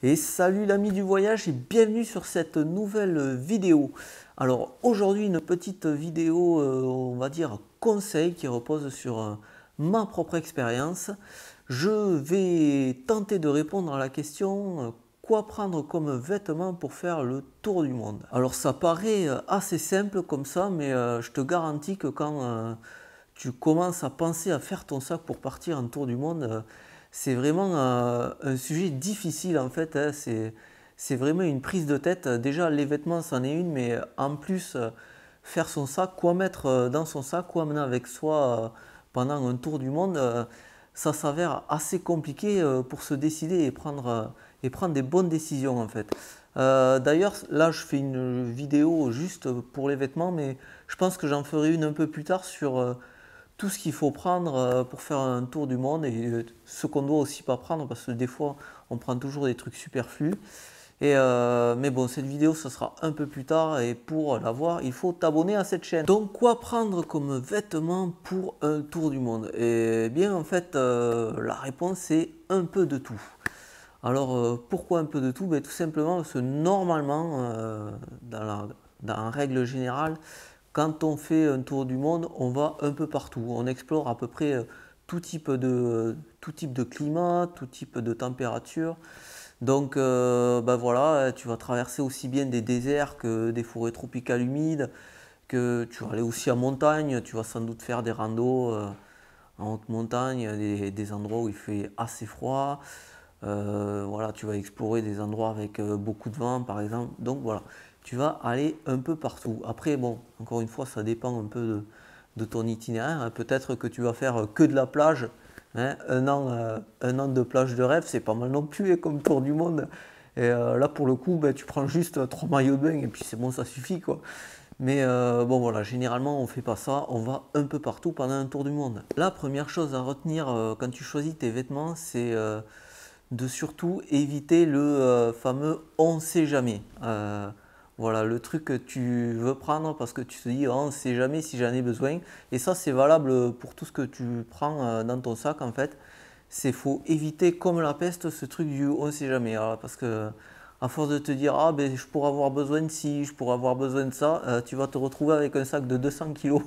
Et salut l'ami du voyage et bienvenue sur cette nouvelle vidéo. Alors aujourd'hui une petite vidéo, on va dire conseil qui repose sur ma propre expérience. Je vais tenter de répondre à la question quoi prendre comme vêtements pour faire le tour du monde. Alors ça paraît assez simple comme ça, mais je te garantis que quand tu commences à penser à faire ton sac pour partir en tour du monde, c'est vraiment un sujet difficile en fait. Hein. C'est vraiment une prise de tête. Déjà, les vêtements, c'en est une, mais en plus, faire son sac, quoi mettre dans son sac, quoi amener avec soi pendant un tour du monde, ça s'avère assez compliqué pour se décider et prendre des bonnes décisions en fait. D'ailleurs, là, je fais une vidéo juste pour les vêtements, mais je pense que j'en ferai une un peu plus tard sur tout ce qu'il faut prendre pour faire un tour du monde et ce qu'on doit aussi pas prendre parce que des fois on prend toujours des trucs superflus. Mais bon, cette vidéo ce sera un peu plus tard et pour la voir il faut t'abonner à cette chaîne. Donc quoi prendre comme vêtements pour un tour du monde? Et bien en fait la réponse est un peu de tout. Alors pourquoi un peu de tout? Tout simplement parce que normalement dans la règle générale, quand on fait un tour du monde, on va un peu partout. On explore à peu près tout type de climat, tout type de température. Donc voilà, tu vas traverser aussi bien des déserts que des forêts tropicales humides, que tu vas aller aussi en montagne, tu vas sans doute faire des randos en haute montagne, des endroits où il fait assez froid. Voilà, tu vas explorer des endroits avec beaucoup de vent par exemple. Donc voilà, tu vas aller un peu partout. Après, bon, encore une fois, ça dépend un peu de ton itinéraire. Peut-être que tu vas faire que de la plage. Hein. Un an de plage de rêve, c'est pas mal non plus comme tour du monde. Et là, pour le coup, tu prends juste 3 maillots de bain et puis c'est bon, ça suffit quoi. Mais bon voilà, généralement on fait pas ça, on va un peu partout pendant un tour du monde. La première chose à retenir quand tu choisis tes vêtements, c'est de surtout éviter le fameux on sait jamais. Voilà, le truc que tu veux prendre parce que tu te dis oh, on sait jamais si j'en ai besoin. Et ça, c'est valable pour tout ce que tu prends dans ton sac en fait. C'est faut éviter comme la peste ce truc du on sait jamais. Alors, parce que à force de te dire ah ben je pourrais avoir besoin de ci, je pourrais avoir besoin de ça, tu vas te retrouver avec un sac de 200 kilos.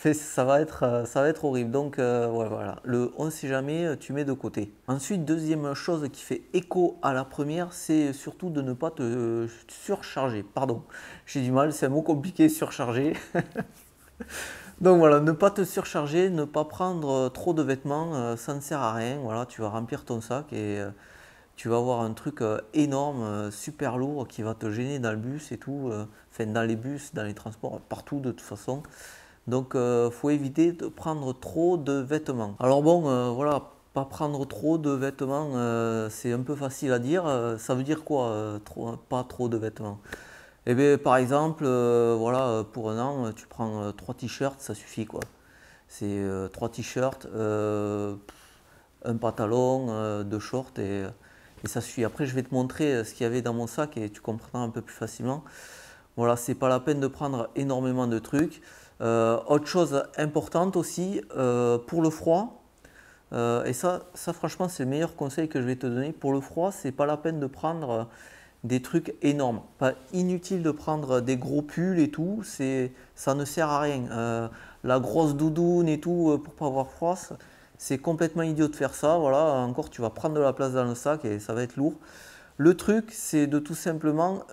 Ça va être horrible. Donc ouais, voilà, le on sait jamais, tu mets de côté. Ensuite, deuxième chose qui fait écho à la première, c'est surtout de ne pas te surcharger. Pardon, j'ai du mal, c'est un mot compliqué, surcharger. Donc voilà, ne pas te surcharger, ne pas prendre trop de vêtements, ça ne sert à rien. Voilà, tu vas remplir ton sac et tu vas avoir un truc énorme, super lourd qui va te gêner dans le bus et tout, enfin dans les bus, dans les transports, partout de toute façon. Donc faut éviter de prendre trop de vêtements. Alors bon, voilà, pas prendre trop de vêtements, c'est un peu facile à dire. Ça veut dire quoi, pas trop de vêtements? Eh bien, par exemple, voilà, pour un an, tu prends 3 t-shirts, ça suffit quoi. C'est 3 t-shirts, un pantalon, 2 shorts et ça suffit. Après, je vais te montrer ce qu'il y avait dans mon sac et tu comprendras un peu plus facilement. Voilà, c'est pas la peine de prendre énormément de trucs. Autre chose importante aussi, pour le froid, et ça franchement c'est le meilleur conseil que je vais te donner. Pour le froid, c'est pas la peine de prendre des trucs énormes. Pas inutile de prendre des gros pulls et tout, ça ne sert à rien. La grosse doudoune et tout pour pas avoir froid, c'est complètement idiot de faire ça. Voilà, encore tu vas prendre de la place dans le sac et ça va être lourd. Le truc, c'est de tout simplement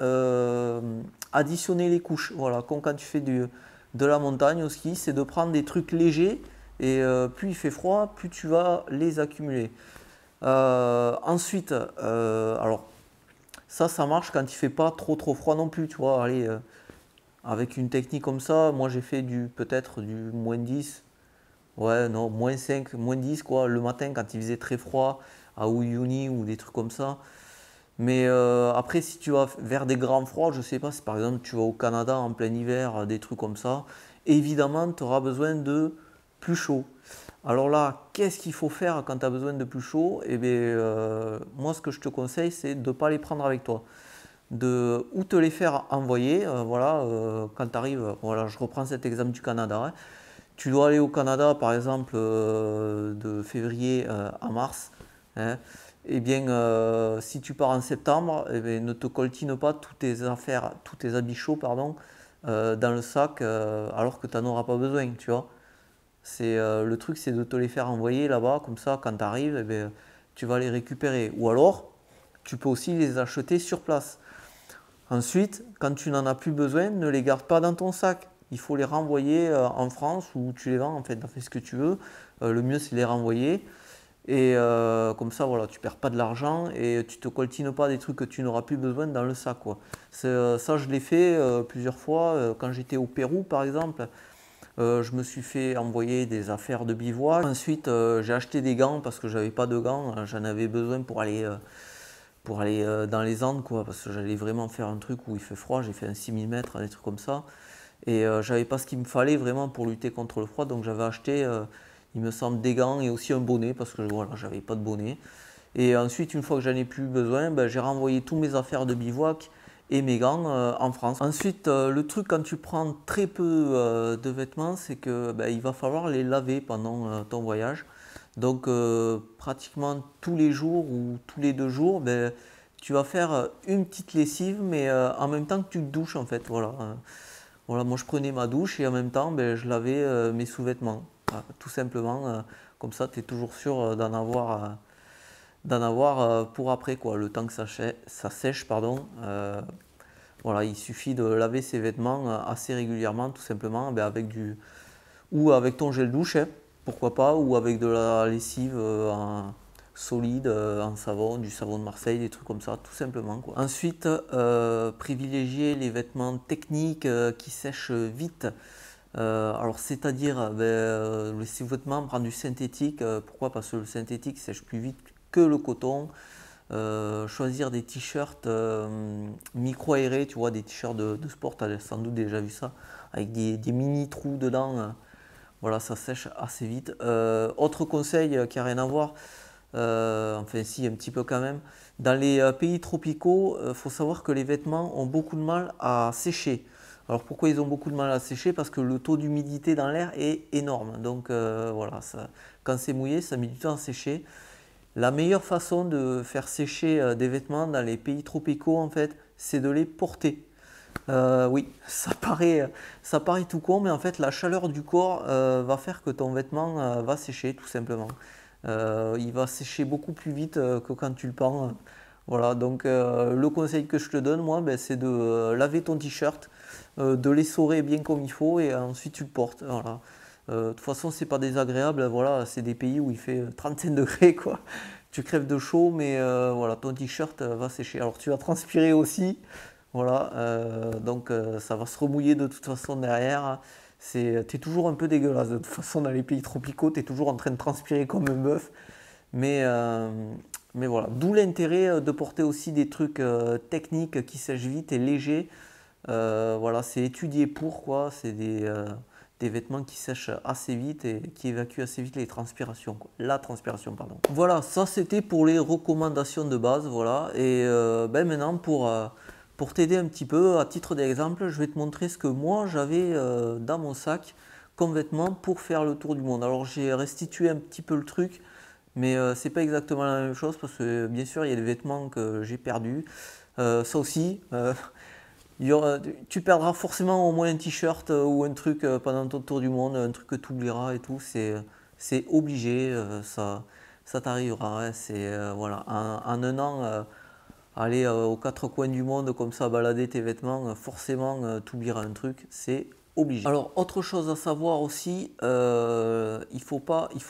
additionner les couches. Voilà, comme quand tu fais de la montagne au ski, c'est de prendre des trucs légers et plus il fait froid, plus tu vas les accumuler. Ensuite, alors ça marche quand il fait pas trop froid non plus, tu vois. Allez, avec une technique comme ça, moi j'ai fait peut-être du -10, ouais, non, -5, -10 quoi, le matin quand il faisait très froid à Uyuni ou des trucs comme ça. Mais après, si tu vas vers des grands froids, je sais pas, si par exemple tu vas au Canada en plein hiver, des trucs comme ça, évidemment, tu auras besoin de plus chaud. Alors là, qu'est-ce qu'il faut faire quand tu as besoin de plus chaud? Eh bien, moi, ce que je te conseille, c'est de ne pas les prendre avec toi. Ou te les faire envoyer, voilà, quand tu arrives, voilà, je reprends cet exemple du Canada. Hein. Tu dois aller au Canada, par exemple, de février à mars. Hein. eh bien, si tu pars en septembre, eh bien, ne te coltine pas toutes tes affaires, tous tes habits chauds, pardon, dans le sac alors que tu n'en auras pas besoin, tu vois. Le truc, c'est de te les faire envoyer là-bas, comme ça, quand tu arrives, eh bien, tu vas les récupérer. Ou alors, tu peux aussi les acheter sur place. Ensuite, quand tu n'en as plus besoin, ne les garde pas dans ton sac. Il faut les renvoyer en France ou tu les vends, en fait, tu fais ce que tu veux. Le mieux, c'est de les renvoyer. Et comme ça, voilà, tu perds pas de l'argent et tu te coltines pas des trucs que tu n'auras plus besoin dans le sac, quoi. Ça, je l'ai fait plusieurs fois. Quand j'étais au Pérou, par exemple, je me suis fait envoyer des affaires de bivouac. Ensuite, j'ai acheté des gants parce que j'avais pas de gants. J'en avais besoin pour aller dans les Andes, quoi, parce que j'allais vraiment faire un truc où il fait froid. J'ai fait un 6 000 mètres, des trucs comme ça. Et j'avais pas ce qu'il me fallait vraiment pour lutter contre le froid. Donc j'avais acheté, il me semble, des gants et aussi un bonnet parce que voilà, j'avais pas de bonnet. Et ensuite, une fois que j'en ai plus besoin, ben, j'ai renvoyé tous mes affaires de bivouac et mes gants en France. Ensuite, le truc quand tu prends très peu de vêtements, c'est que ben, il va falloir les laver pendant ton voyage. Donc pratiquement tous les jours ou tous les 2 jours, ben, tu vas faire une petite lessive, mais en même temps que tu te douches en fait. Voilà. Voilà, moi je prenais ma douche et en même temps ben, je lavais mes sous-vêtements. Voilà, tout simplement, comme ça tu es toujours sûr d'en avoir pour après, quoi, le temps que ça sèche. Pardon. Voilà, il suffit de laver ses vêtements assez régulièrement, tout simplement, ben, ou avec ton gel douche, hein, pourquoi pas, ou avec de la lessive en solide, en savon, du savon de Marseille, des trucs comme ça, tout simplement, quoi. Ensuite, privilégier les vêtements techniques qui sèchent vite. Alors, c'est-à-dire, ben, le sous-vêtement prend du synthétique. Pourquoi? Parce que le synthétique sèche plus vite que le coton. Choisir des t-shirts micro-aérés, tu vois, des t-shirts de sport, tu as sans doute déjà vu ça, avec des mini trous dedans. Voilà, ça sèche assez vite. Autre conseil qui n'a rien à voir, enfin si, un petit peu quand même. Dans les pays tropicaux, il faut savoir que les vêtements ont beaucoup de mal à sécher. Alors pourquoi ils ont beaucoup de mal à sécher? Parce que le taux d'humidité dans l'air est énorme. Donc voilà, quand c'est mouillé, ça met du temps à sécher. La meilleure façon de faire sécher des vêtements dans les pays tropicaux, en fait, c'est de les porter. Oui, ça paraît tout con, mais en fait, la chaleur du corps va faire que ton vêtement va sécher, tout simplement. Il va sécher beaucoup plus vite que quand tu le pends. Voilà, donc le conseil que je te donne, moi, ben, c'est de laver ton t-shirt, de l'essorer bien comme il faut, et ensuite tu le portes. Voilà. De toute façon, c'est pas désagréable. Voilà, c'est des pays où il fait 35 degrés, quoi. Tu crèves de chaud, mais voilà, ton t-shirt va sécher. Alors tu vas transpirer aussi. Voilà, donc ça va se remouiller de toute façon derrière. T'es toujours un peu dégueulasse de toute façon dans les pays tropicaux, t'es toujours en train de transpirer comme un bœuf. Mais, euh, mais voilà, d'où l'intérêt de porter aussi des trucs techniques qui sèchent vite et légers. Voilà, c'est étudié pour quoi, c'est des vêtements qui sèchent assez vite et qui évacuent assez vite les transpirations, quoi. La transpiration, pardon. Voilà, ça c'était pour les recommandations de base, voilà. Et ben maintenant pour t'aider un petit peu, à titre d'exemple, je vais te montrer ce que moi j'avais dans mon sac comme vêtements pour faire le tour du monde. Alors j'ai restitué un petit peu le truc, mais c'est pas exactement la même chose parce que bien sûr il y a des vêtements que j'ai perdus. Ça aussi, tu perdras forcément au moins un t-shirt ou un truc pendant ton tour du monde, un truc que tu oublieras et tout. C'est obligé, ça t'arrivera, hein. Voilà, en un an, aller aux quatre coins du monde comme ça, balader tes vêtements, forcément, tu oublieras un truc, c'est obligé. Alors, autre chose à savoir aussi, il faut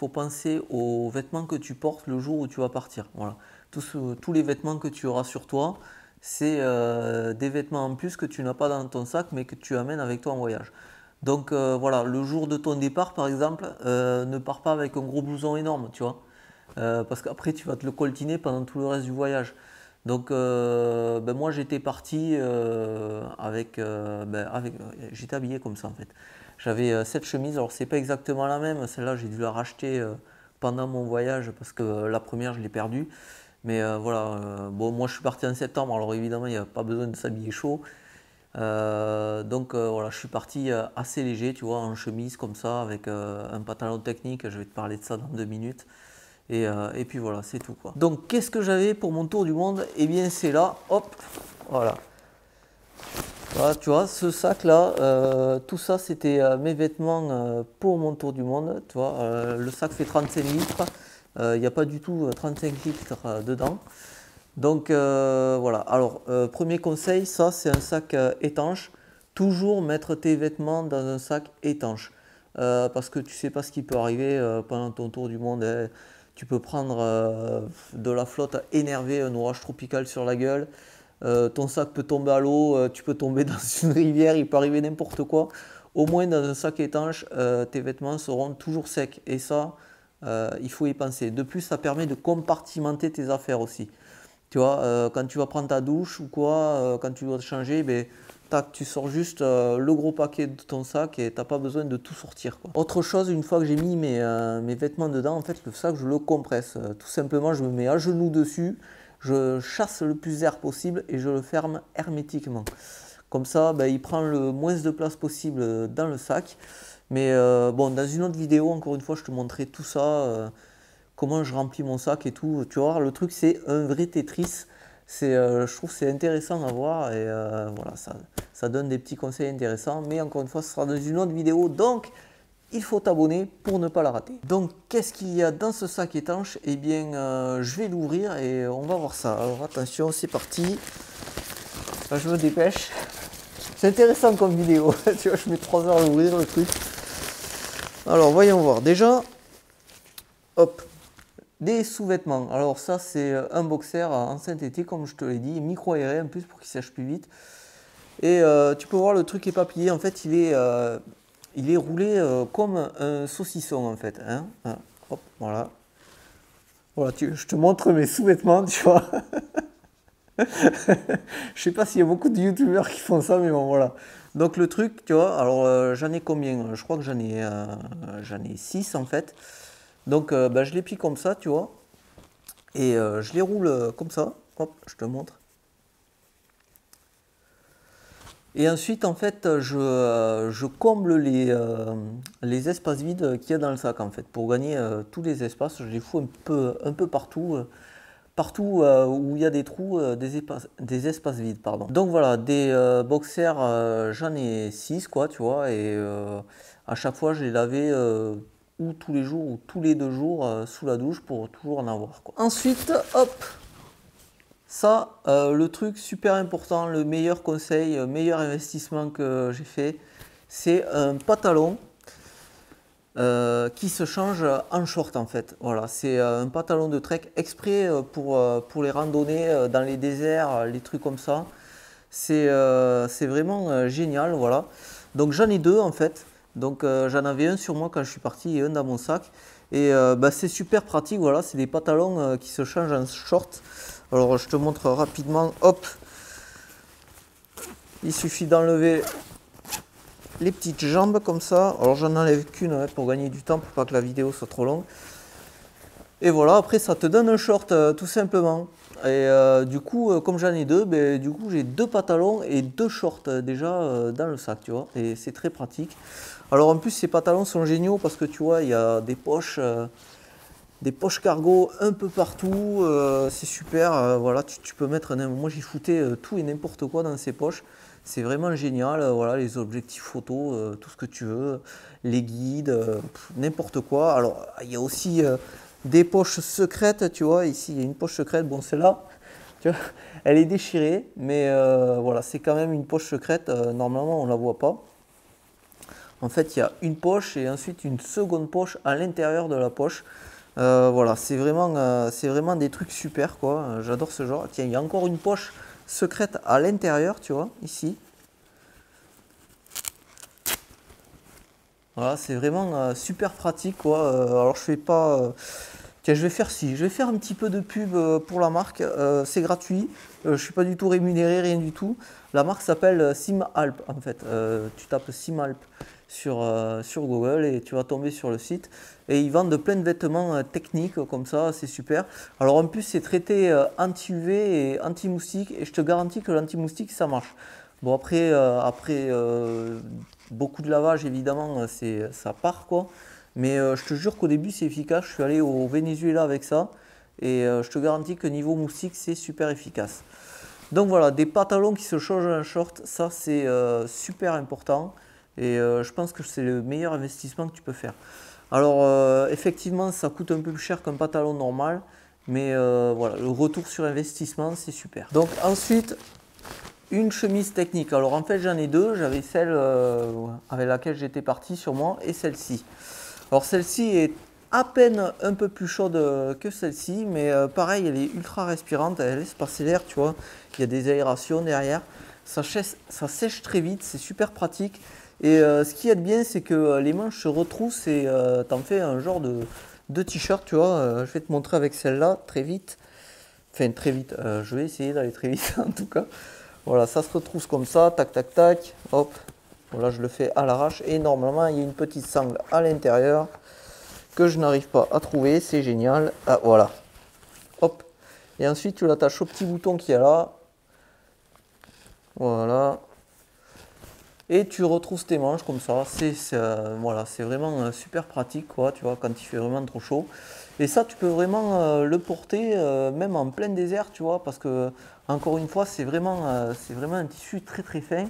penser aux vêtements que tu portes le jour où tu vas partir. Voilà. Tous les vêtements que tu auras sur toi, c'est des vêtements en plus que tu n'as pas dans ton sac mais que tu amènes avec toi en voyage. Donc voilà, le jour de ton départ par exemple, ne pars pas avec un gros blouson énorme, tu vois. Parce qu'après tu vas te le coltiner pendant tout le reste du voyage. Donc ben moi j'étais parti j'étais habillé comme ça en fait. J'avais cette chemise, alors c'est pas exactement la même, celle-là j'ai dû la racheter pendant mon voyage parce que la première je l'ai perdue. Mais voilà, bon, moi je suis parti en septembre, alors évidemment il n'y a pas besoin de s'habiller chaud. Donc voilà, je suis parti assez léger, tu vois, en chemise comme ça, avec un pantalon technique. Je vais te parler de ça dans 2 minutes. Et puis voilà, c'est tout quoi. Donc qu'est-ce que j'avais pour mon tour du monde? Eh bien c'est là, hop, voilà. Voilà, tu vois, ce sac là, tout ça c'était mes vêtements pour mon tour du monde. Tu vois, le sac fait 35 litres, il n'y a pas du tout 35 litres dedans. Donc voilà, alors premier conseil, ça c'est un sac étanche. Toujours mettre tes vêtements dans un sac étanche. Parce que tu sais pas ce qui peut arriver pendant ton tour du monde, hein. Tu peux prendre de la flotte énervée, un orage tropical sur la gueule. Ton sac peut tomber à l'eau, tu peux tomber dans une rivière, il peut arriver n'importe quoi. Au moins dans un sac étanche, tes vêtements seront toujours secs. Et ça, il faut y penser. De plus, ça permet de compartimenter tes affaires aussi. Tu vois, quand tu vas prendre ta douche ou quoi, quand tu dois te changer, ben, tac, tu sors juste le gros paquet de ton sac et tu n'as pas besoin de tout sortir, quoi. Autre chose, une fois que j'ai mis mes vêtements dedans, en fait, le sac, je le compresse. Tout simplement, je me mets à genoux dessus, je chasse le plus d'air possible et je le ferme hermétiquement. Comme ça, ben, il prend le moins de place possible dans le sac. Mais bon, dans une autre vidéo, encore une fois, je te montrerai tout ça. Comment je remplis mon sac et tout. Tu vois, le truc c'est un vrai Tetris. Je trouve que c'est intéressant à voir et voilà, ça donne des petits conseils intéressants. Mais encore une fois, ce sera dans une autre vidéo. Donc, il faut t'abonner pour ne pas la rater. Donc, qu'est-ce qu'il y a dans ce sac étanche? Eh bien, je vais l'ouvrir et on va voir ça. Alors, attention, c'est parti. Là, je me dépêche. C'est intéressant comme vidéo. Tu vois, je mets 3 heures à l'ouvrir le truc. Alors, voyons voir. Déjà, hop. Des sous-vêtements. Alors ça c'est un boxer en synthétique comme je te l'ai dit, micro-aéré en plus pour qu'il sèche plus vite. Et tu peux voir le truc est pas plié. En fait il est roulé comme un saucisson en fait. Hein. Hop, voilà. Voilà, je te montre mes sous-vêtements, tu vois. Je sais pas s'il y a beaucoup de youtubeurs qui font ça, mais bon voilà. Donc le truc, tu vois, alors j'en ai combien? Je crois que j'en ai 6 en fait. Donc bah, je les plie comme ça, tu vois. Et je les roule comme ça. Hop, je te montre. Et ensuite, en fait, je comble les espaces vides qu'il y a dans le sac, en fait. Pour gagner tous les espaces, je les fous un peu partout. Partout où il y a des trous, des espaces vides, pardon. Donc voilà, des boxers, j'en ai 6, quoi, tu vois. Et à chaque fois, je les lavais ou tous les jours ou tous les 2 jours sous la douche pour toujours en avoir, quoi. Ensuite, hop, ça, le truc super important, le meilleur conseil, meilleur investissement que j'ai fait, c'est un pantalon qui se change en short en fait. Voilà, c'est un pantalon de trek exprès pour les randonnées dans les déserts, les trucs comme ça. C'est vraiment génial, voilà. Donc j'en ai 2 en fait. Donc j'en avais un sur moi quand je suis parti et un dans mon sac. Et bah, c'est super pratique, voilà, c'est des pantalons qui se changent en short. Alors je te montre rapidement, hop. Il suffit d'enlever les petites jambes comme ça. Alors j'en enlève qu'une pour gagner du temps, pour pas que la vidéo soit trop longue. Et voilà, après ça te donne un short tout simplement. Et du coup, comme j'en ai 2, ben, du coup j'ai 2 pantalons et 2 shorts déjà dans le sac, tu vois. Et c'est très pratique. Alors en plus ces pantalons sont géniaux parce que tu vois, il y a des poches cargo un peu partout. C'est super. Voilà, tu peux mettre, moi j'ai fouté tout et n'importe quoi dans ces poches. C'est vraiment génial, voilà, les objectifs photo, tout ce que tu veux, les guides, n'importe quoi. Alors, il y a aussi des poches secrètes, tu vois, ici il y a une poche secrète, bon celle-là, tu vois, elle est déchirée, mais voilà, c'est quand même une poche secrète, normalement on ne la voit pas. En fait, il y a une poche et ensuite une seconde poche à l'intérieur de la poche. Voilà, c'est vraiment des trucs super, quoi, j'adore ce genre. Tiens, il y a encore une poche secrète à l'intérieur, tu vois, ici. Voilà, c'est vraiment super pratique, quoi. Alors je fais pas, tiens, je vais faire un petit peu de pub pour la marque. C'est gratuit, je suis pas du tout rémunéré, rien du tout. La marque s'appelle SimAlp en fait. Tu tapes SimAlp sur Google et tu vas tomber sur le site. Et ils vendent plein de vêtements techniques comme ça, c'est super. Alors en plus c'est traité anti-UV et anti-moustique et je te garantis que l'anti-moustique ça marche. Bon après beaucoup de lavage évidemment ça part quoi. Mais je te jure qu'au début c'est efficace. Je suis allé au Venezuela avec ça et je te garantis que niveau moustique c'est super efficace. Donc voilà, des pantalons qui se changent en short, ça c'est super important et je pense que c'est le meilleur investissement que tu peux faire. Alors effectivement ça coûte un peu plus cher qu'un pantalon normal, mais voilà, le retour sur investissement c'est super. Donc ensuite, une chemise technique. Alors en fait j'en ai deux, j'avais celle avec laquelle j'étais parti sur moi et celle-ci. Alors celle-ci est à peine un peu plus chaude que celle-ci, mais pareil elle est ultra respirante, elle laisse passer l'air, tu vois, il y a des aérations derrière, ça sèche très vite, c'est super pratique. Et ce qui est bien, c'est que les manches se retroussent et t'en fais un genre de t-shirt, tu vois. Je vais te montrer avec celle-là très vite, enfin très vite, je vais essayer d'aller très vite en tout cas. Voilà, ça se retrousse comme ça, tac tac tac, hop, voilà, je le fais à l'arrache et normalement il y a une petite sangle à l'intérieur que je n'arrive pas à trouver, c'est génial. Ah voilà, hop, et ensuite tu l'attaches au petit bouton qui est là, voilà, et tu retrousses tes manches comme ça. Voilà, c'est vraiment super pratique quoi, tu vois, quand il fait vraiment trop chaud. Et ça tu peux vraiment le porter même en plein désert, tu vois, parce que encore une fois c'est vraiment un tissu très très fin,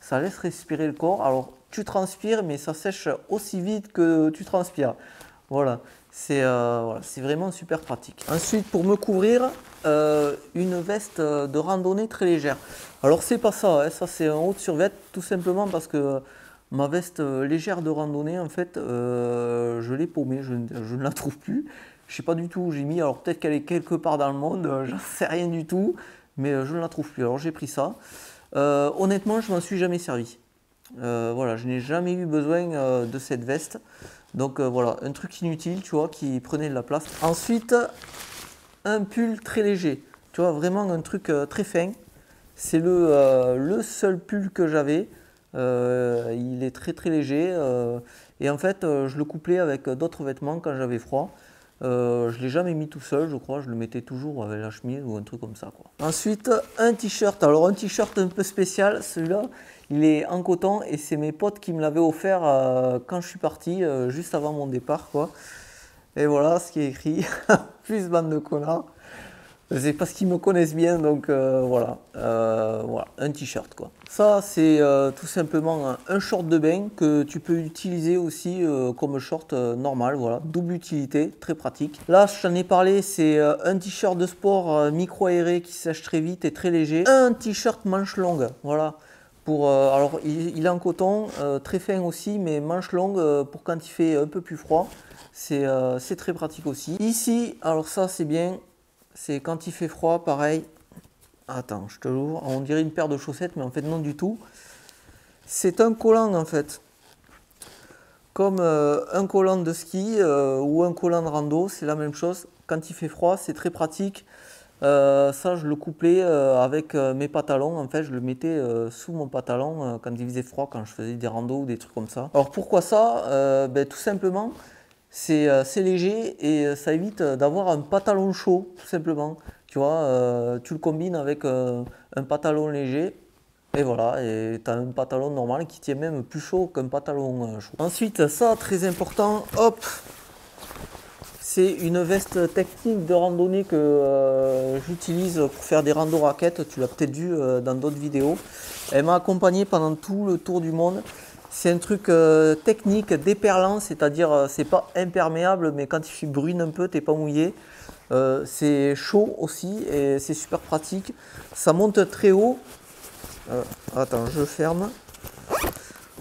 ça laisse respirer le corps. Alors tu transpires mais ça sèche aussi vite que tu transpires. Voilà, voilà, c'est vraiment super pratique. Ensuite, pour me couvrir, une veste de randonnée très légère. Alors c'est pas ça, hein, ça c'est un haut de survêt, tout simplement parce que ma veste légère de randonnée, en fait, je l'ai paumée, je ne la trouve plus. Je sais pas du tout où j'ai mis, alors peut-être qu'elle est quelque part dans le monde, j'en sais rien du tout, mais je ne la trouve plus. Alors j'ai pris ça. Honnêtement, je m'en suis jamais servi. Voilà, je n'ai jamais eu besoin de cette veste. Donc voilà, un truc inutile, tu vois, qui prenait de la place. Ensuite, un pull très léger. Tu vois, vraiment un truc très fin. C'est le seul pull que j'avais. Il est très très léger. Et en fait, je le couplais avec d'autres vêtements quand j'avais froid. Je ne l'ai jamais mis tout seul, je crois. Je le mettais toujours avec la chemise ou un truc comme ça, quoi. Ensuite, un t-shirt. Alors, un t-shirt un peu spécial. Celui-là, il est en coton et c'est mes potes qui me l'avaient offert quand je suis parti, juste avant mon départ, quoi. Et voilà ce qui est écrit. Plus bande de connards. C'est parce qu'ils me connaissent bien, donc voilà. Voilà, un t-shirt quoi. Ça, c'est tout simplement un short de bain que tu peux utiliser aussi comme short normal, voilà. Double utilité, très pratique. Là, je t'en ai parlé, c'est un t-shirt de sport micro-aéré qui sèche très vite et très léger. Un t-shirt manche longue, voilà. Alors, il est en coton, très fin aussi, mais manche longue pour quand il fait un peu plus froid. C'est très pratique aussi. Ici, alors ça, c'est bien. C'est quand il fait froid, pareil. Attends, je te l'ouvre. On dirait une paire de chaussettes, mais en fait, non du tout. C'est un collant, en fait. Comme un collant de ski ou un collant de rando, c'est la même chose. Quand il fait froid, c'est très pratique. Ça, je le couplais avec mes pantalons. En fait, je le mettais sous mon pantalon quand il faisait froid, quand je faisais des randos ou des trucs comme ça. Alors, pourquoi ça? Tout simplement, c'est léger et ça évite d'avoir un pantalon chaud, tout simplement. Tu vois, tu le combines avec un pantalon léger et voilà, et tu as un pantalon normal qui tient même plus chaud qu'un pantalon chaud. Ensuite, ça, très important, hop, c'est une veste technique de randonnée que j'utilise pour faire des randos raquettes. Tu l'as peut-être vu dans d'autres vidéos. Elle m'a accompagné pendant tout le tour du monde. C'est un truc technique déperlant, c'est-à-dire c'est pas imperméable, mais quand il brune un peu, t'es pas mouillé. C'est chaud aussi et c'est super pratique. Ça monte très haut. Attends, je ferme.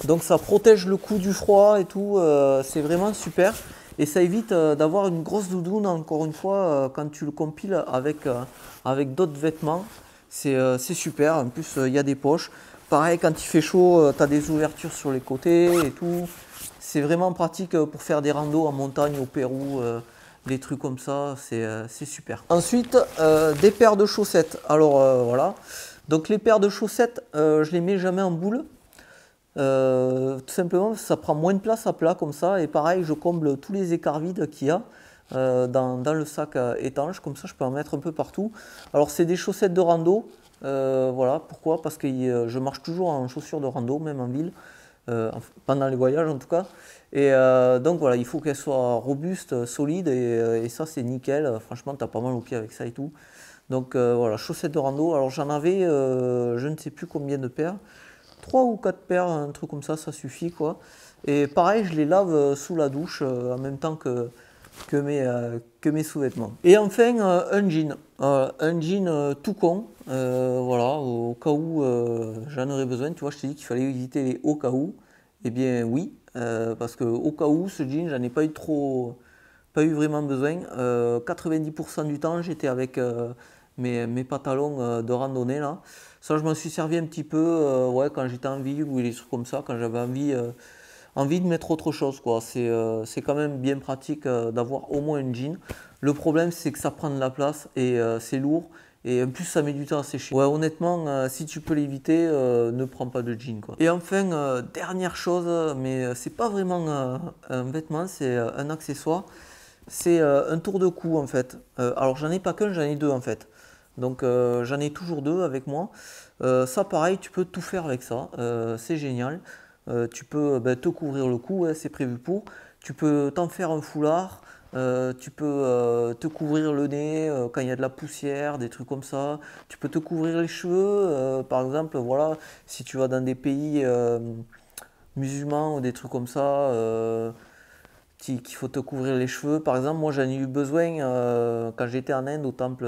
Donc ça protège le cou du froid et tout. C'est vraiment super. Et ça évite d'avoir une grosse doudoune, encore une fois, quand tu le compiles avec d'autres vêtements. C'est super. En plus, il y a des poches. Pareil, quand il fait chaud, tu as des ouvertures sur les côtés et tout. C'est vraiment pratique pour faire des randos en montagne au Pérou, des trucs comme ça. C'est super. Ensuite, des paires de chaussettes. Alors voilà. Donc les paires de chaussettes, je les mets jamais en boule. Tout simplement, ça prend moins de place à plat comme ça. Et pareil, je comble tous les écarts vides qu'il y a dans le sac étanche. Comme ça, je peux en mettre un peu partout. Alors, c'est des chaussettes de rando. Voilà, pourquoi? Parce que je marche toujours en chaussures de rando, même en ville. pendant les voyages en tout cas. Et donc voilà, il faut qu'elle soit robuste, solide, et ça c'est nickel. Franchement, tu as pas mal au pied avec ça et tout. Donc voilà, chaussettes de rando. Alors j'en avais, je ne sais plus combien de paires. 3 ou 4 paires, un truc comme ça suffit quoi. Et pareil, je les lave sous la douche en même temps que mes sous-vêtements. Et enfin, un jean tout con, voilà, au cas où j'en aurais besoin. Tu vois, je t'ai dit qu'il fallait éviter les au cas où. Eh bien oui, parce que au cas où, ce jean, j'en ai pas eu vraiment besoin. 90% du temps, j'étais avec mes pantalons de randonnée là. Ça, je m'en suis servi un petit peu ouais, quand j'étais en ville ou des trucs comme ça, quand j'avais envie de mettre autre chose, quoi. C'est quand même bien pratique d'avoir au moins un jean. Le problème, c'est que ça prend de la place et c'est lourd. Et en plus, ça met du temps à sécher. Ouais, honnêtement, si tu peux l'éviter, ne prends pas de jean, quoi. Et enfin, dernière chose, mais c'est pas vraiment un vêtement, c'est un accessoire. C'est un tour de cou, en fait. Alors, j'en ai pas qu'un, j'en ai deux, en fait. Donc, j'en ai toujours deux avec moi. Ça, pareil, tu peux tout faire avec ça. C'est génial. Tu peux te couvrir le cou, ouais, c'est prévu pour. Tu peux t'en faire un foulard. Tu peux te couvrir le nez quand il y a de la poussière, des trucs comme ça. Tu peux te couvrir les cheveux, par exemple, voilà, si tu vas dans des pays musulmans ou des trucs comme ça, qu'il faut te couvrir les cheveux. Par exemple, moi j'en ai eu besoin quand j'étais en Inde au temple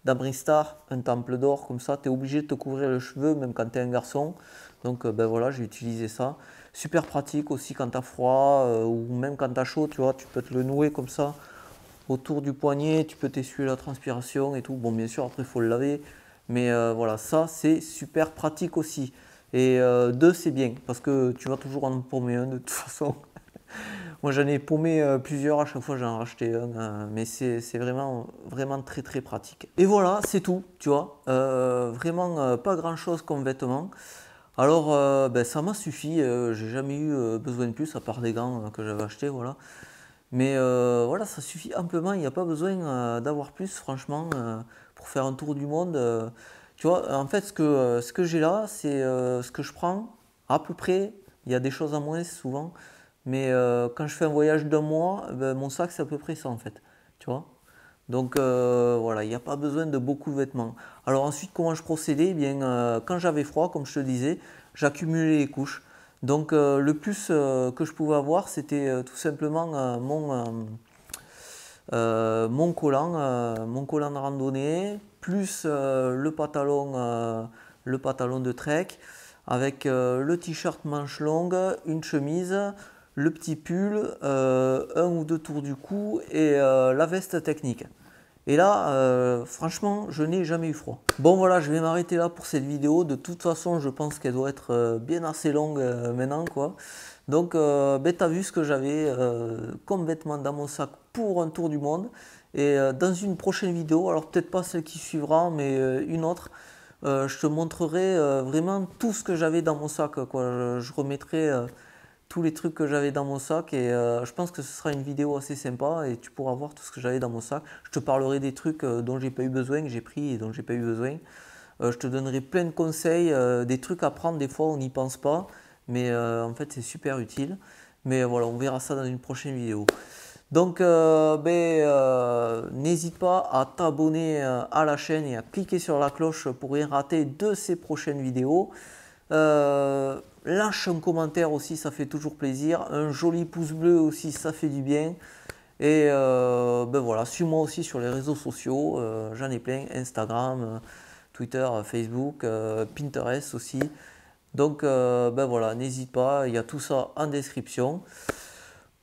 d'Amritsar, un temple d'or comme ça. Tu es obligé de te couvrir les cheveux même quand tu es un garçon. Donc ben voilà, j'ai utilisé ça. Super pratique aussi quand tu as froid ou même quand tu as chaud, tu vois, tu peux te le nouer comme ça autour du poignet, tu peux t'essuyer la transpiration et tout. Bon, bien sûr, après il faut le laver. Mais voilà, ça c'est super pratique aussi. Et deux, c'est bien parce que tu vas toujours en paumer un de toute façon. Moi j'en ai paumé plusieurs, à chaque fois j'en ai racheté un, mais c'est vraiment, vraiment très très pratique. Et voilà, c'est tout, tu vois, vraiment pas grand chose comme vêtements. Alors ben, ça m'a suffi, j'ai jamais eu besoin de plus à part des gants que j'avais achetés, voilà. Mais voilà, ça suffit amplement, il n'y a pas besoin d'avoir plus, franchement, pour faire un tour du monde. Tu vois, en fait, ce que j'ai là, c'est ce que je prends à peu près. Il y a des choses en moins souvent, mais quand je fais un voyage d'un mois, ben, mon sac, c'est à peu près ça, en fait. Tu vois? Donc voilà, il n'y a pas besoin de beaucoup de vêtements. Alors ensuite, comment je procédais? Eh bien, quand j'avais froid, comme je te disais, j'accumulais les couches. Donc le plus que je pouvais avoir, c'était tout simplement mon collant de randonnée, plus le pantalon de trek, avec le t-shirt manche longue, une chemise, le petit pull, un ou deux tours du cou et la veste technique. Et là, franchement, je n'ai jamais eu froid. Bon voilà, je vais m'arrêter là pour cette vidéo. De toute façon, je pense qu'elle doit être bien assez longue maintenant, quoi. Donc, ben, tu as vu ce que j'avais comme vêtements dans mon sac pour un tour du monde. Et dans une prochaine vidéo, alors peut-être pas celle qui suivra, mais une autre, je te montrerai vraiment tout ce que j'avais dans mon sac, quoi. Je remettrai tous les trucs que j'avais dans mon sac et je pense que ce sera une vidéo assez sympa et tu pourras voir tout ce que j'avais dans mon sac. Je te parlerai des trucs dont j'ai pas eu besoin, que j'ai pris et dont j'ai pas eu besoin. Je te donnerai plein de conseils, des trucs à prendre, des fois on n'y pense pas, mais en fait c'est super utile. Mais voilà, on verra ça dans une prochaine vidéo. Donc n'hésite pas à t'abonner à la chaîne et à cliquer sur la cloche pour rien rater de ces prochaines vidéos. Lâche un commentaire aussi, ça fait toujours plaisir. Un joli pouce bleu aussi, ça fait du bien. Et ben voilà, suis-moi aussi sur les réseaux sociaux. J'en ai plein, Instagram, Twitter, Facebook, Pinterest aussi. Donc ben voilà, n'hésite pas, il y a tout ça en description.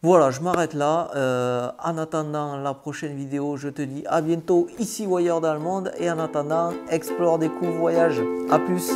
Voilà, je m'arrête là. En attendant la prochaine vidéo, je te dis à bientôt ici ou ailleurs dans le monde. Et en attendant, explore, découvre, voyage. A plus!